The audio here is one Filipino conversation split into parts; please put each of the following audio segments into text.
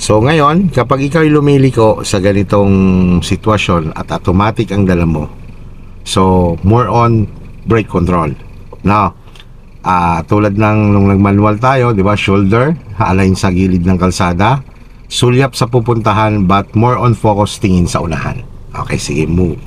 So ngayon, kapag ikaw ay lumiliko sa ganitong sitwasyon at automatic ang dala mo, so more on brake control. Now, tulad ng nung nag-manual tayo, di ba, shoulder, align sa gilid ng kalsada, sulyap sa pupuntahan, but more on focus, tingin sa unahan. Okay, sige, move.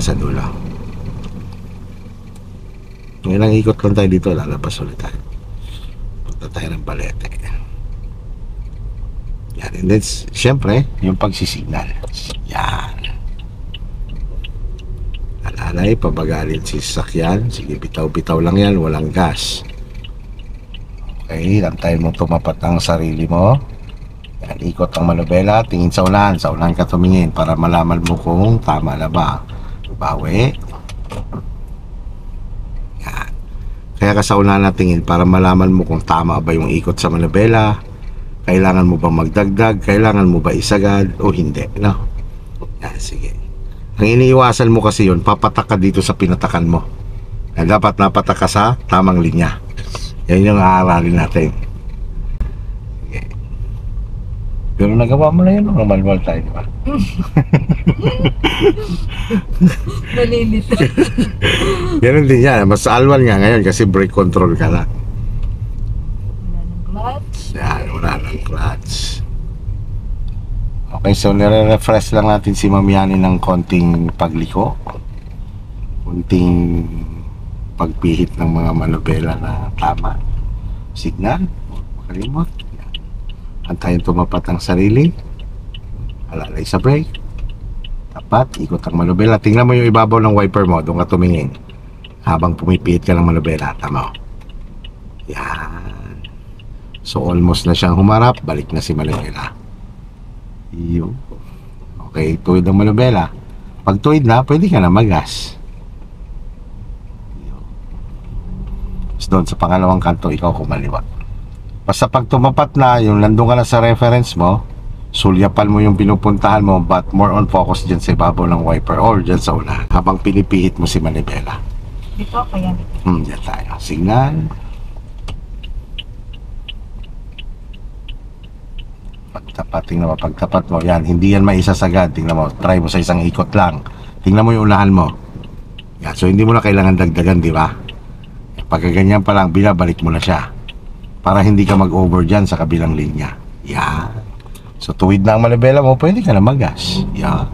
Sa dulo. Ngayon ikot lang tayo dito, lalabas ulit tayo. Punta tayo ng Balete. Yan, and then syempre yung pagsisignal. Yan, alalay, pabagalin si sasakyan. Sige, bitaw-bitaw lang yan, walang gas. Okay, lantayin mo tumapat ang sarili mo. Yan, ikot ang manubela, tingin sa unahan ka tumingin para malaman mo kung tama na ba. Bawi. Yan. Kaya ka sa unahan na tingin para malaman mo kung tama ba yung ikot sa manubela. Kailangan mo ba magdagdag, kailangan mo ba isagad o hindi, no? Yan, sige. Ang iniiwasan mo kasi yun, papatak ka dito sa pinatakan mo. Yan, dapat napatak ka sa tamang linya. Yan yung aaralin natin. Sige. Pero nagawa mo na yun nung manual tayo, di ba? Nalilito. Ganun din yan. Mas alwan nga ngayon kasi brake control ka na. Wala ng clutch. Yan, wala ng clutch. Okay, so nire-refresh lang natin si Ma'am Yani ng konting pagliko. Konting pagpihit ng mga manubela na tama. Signal, huwag makalimot. Yan. Antayin tumapat ang sarili. Alalay sa brake. Tapat, ikot ang manubela. Tingnan mo yung ibabaw ng wiper mo, doon ka tumingin habang pumipihit ka ng manubela. Tama. Yan. So almost na siyang humarap. Balik na si manubela. Yun. Okay, tuwid ang manubela. Pag tuwid na, pwede ka na magas. So doon sa pangalawang kanto, ikaw kumaliwa. Basta pag tumapat na, yung nandun ka na sa reference mo, sulyapan mo yung pinupuntahan mo, but more on focus dyan sa ibabaw ng wiper or dyan sa unahan habang pinipihit mo si manibela. Dito, kaya dito. Dyan tayo. Signal. Pagtapat, tingnan mo. Pagtapat mo, yan, hindi yan maisasagad. Tingnan mo, try mo sa isang ikot lang. Tingnan mo yung unahan mo. Yan, so hindi mo na kailangan dagdagan, di ba? Pagka ganyan pa lang, binabalik mo na siya para hindi ka mag-over dyan sa kabilang linya. Yan. So tuwid na ang manibela mo, pwede ka na magas. Yan.